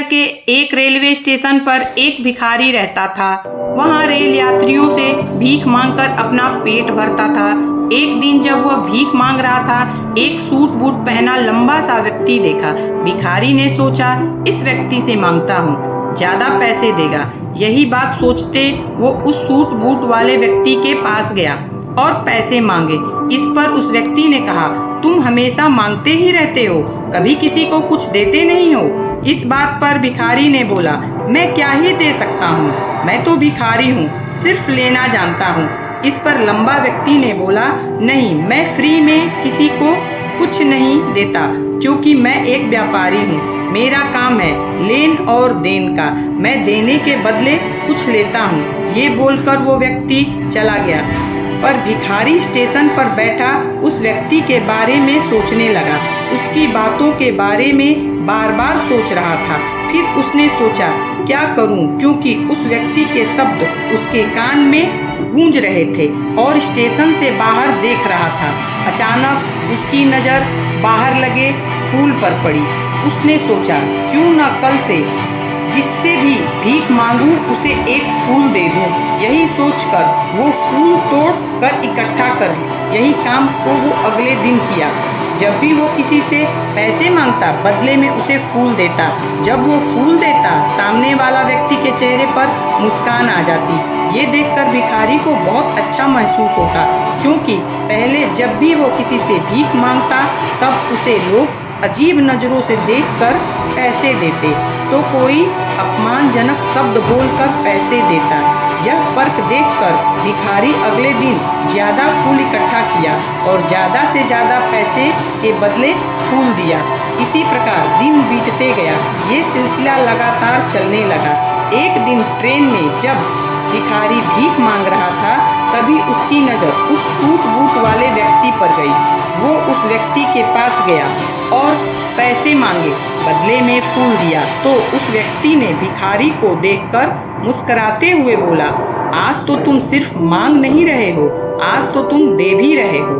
के एक railway station पर एक भिखारी रहता था। वहाँ रेल यात्रियों से भीख मांगकर अपना पेट भरता था। एक दिन जब वह भीख मांग रहा था, एक सूट बूट पहना लंबा सा व्यक्ति देखा। भिखारी ने सोचा, इस व्यक्ति से मांगता हूँ, ज्यादा पैसे देगा। यही बात सोचते वो उस सूट बूट वाले व्यक्ति के पास गया और पैसे मांगे। इस पर उस व्यक्ति ने कहा, तुम हमेशा मांगते ही रहते हो, कभी किसी को कुछ देते नहीं हो। इस बात पर भिखारी ने बोला, मैं क्या ही दे सकता हूँ, मैं तो भिखारी हूँ, सिर्फ लेना जानता हूँ। इस पर लंबा व्यक्ति ने बोला, नहीं, मैं फ्री में किसी को कुछ नहीं देता, क्योंकि मैं एक व्यापारी हूँ। मेरा काम है लेन और देन का, मैं देने के बदले कुछ लेता हूँ। ये बोलकर वो व्यक्ति चला गया। पर भिखारी स्टेशन पर बैठा उस व्यक्ति के बारे में सोचने लगा। उसकी बातों के बारे में बार बार सोच रहा था। फिर उसने सोचा, क्या करूं, क्योंकि उस व्यक्ति के शब्द उसके कान में गूंज रहे थे और स्टेशन से बाहर देख रहा था। अचानक उसकी नज़र बाहर लगे फूल पर पड़ी। उसने सोचा, क्यों न कल से जिससे भी भीख मांगूं उसे एक फूल दे दूं। यही सोचकर वो फूल तोड़ कर इकट्ठा कर यही काम को वो अगले दिन किया। जब भी वो किसी से पैसे मांगता, बदले में उसे फूल देता। जब वो फूल देता, सामने वाला व्यक्ति के चेहरे पर मुस्कान आ जाती। ये देखकर भिखारी को बहुत अच्छा महसूस होता, क्योंकि पहले जब भी वो किसी से भीख मांगता, तब उसे लोग अजीब नज़रों से देखकर पैसे देते, तो कोई अपमानजनक शब्द बोलकर पैसे देता। यह फर्क देखकर भिखारी अगले दिन ज़्यादा फूल इकट्ठा किया और ज़्यादा से ज़्यादा पैसे के बदले फूल दिया। इसी प्रकार दिन बीतते गया। ये सिलसिला लगातार चलने लगा। एक दिन ट्रेन में जब भिखारी भीख मांग रहा था, तभी उसकी नज़र उस सूट बूट वाले व्यक्ति पर गई। वो उस व्यक्ति के पास गया और पैसे मांगे, बदले में फूल दिया। तो उस व्यक्ति ने भिखारी को देखकर मुस्कुराते हुए बोला, आज तो तुम सिर्फ मांग नहीं रहे हो, आज तो तुम दे भी रहे हो।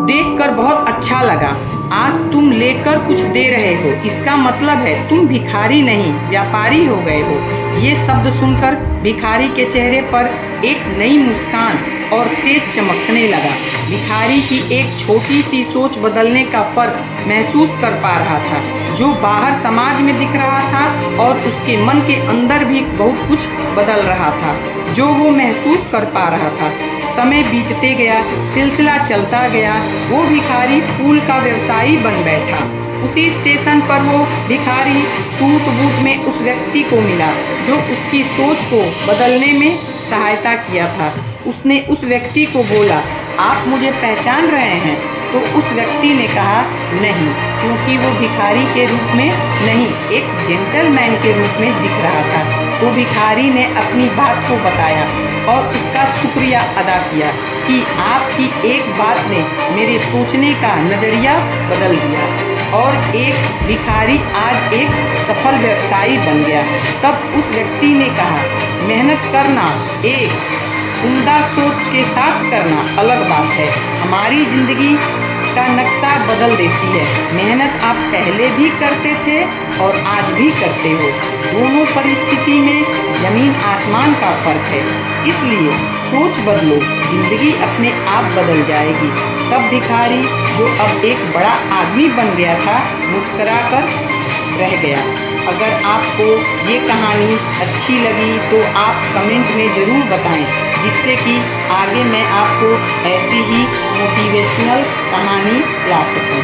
देखकर बहुत अच्छा लगा। आज तुम लेकर कुछ दे रहे हो, इसका मतलब है तुम भिखारी नहीं, व्यापारी हो गए हो। ये शब्द सुनकर भिखारी के चेहरे पर एक नई मुस्कान और तेज चमकने लगा। भिखारी की एक छोटी सी सोच बदलने का फर्क महसूस कर पा रहा था। जो बाहर समाज में दिख रहा था और उसके मन के अंदर भी बहुत कुछ बदल रहा था, जो वो महसूस कर पा रहा था। समय बीतते गया, सिलसिला चलता गया। वो भिखारी फूल का व्यवसायी बन बैठा। उसी स्टेशन पर वो भिखारी सूट बूट में उस व्यक्ति को मिला, जो उसकी सोच को बदलने में सहायता किया था। उसने उस व्यक्ति को बोला, आप मुझे पहचान रहे हैं? तो उस व्यक्ति ने कहा, नहीं, क्योंकि वो भिखारी के रूप में नहीं, एक जेंटलमैन के रूप में दिख रहा था। तो भिखारी ने अपनी बात को बताया और उसका शुक्रिया अदा किया कि आपकी एक बात ने मेरे सोचने का नज़रिया बदल दिया। और एक भिखारी आज एक सफल व्यवसायी बन गया। तब उस व्यक्ति ने कहा, मेहनत करना एक उम्दा सोच के साथ करना अलग बात है, हमारी ज़िंदगी का नक्शा बदल देती है। मेहनत आप पहले भी करते थे और आज भी करते हो। दोनों परिस्थिति में ज़मीन आसमान का फ़र्क है। इसलिए सोच बदलो, ज़िंदगी अपने आप बदल जाएगी। तब भिखारी, जो अब एक बड़ा आदमी बन गया था, मुस्कुराकर रह गया। अगर आपको ये कहानी अच्छी लगी तो आप कमेंट में ज़रूर बताएं, जिससे कि आगे मैं आपको ऐसी ही मोटिवेशनल कहानी ला सकूं।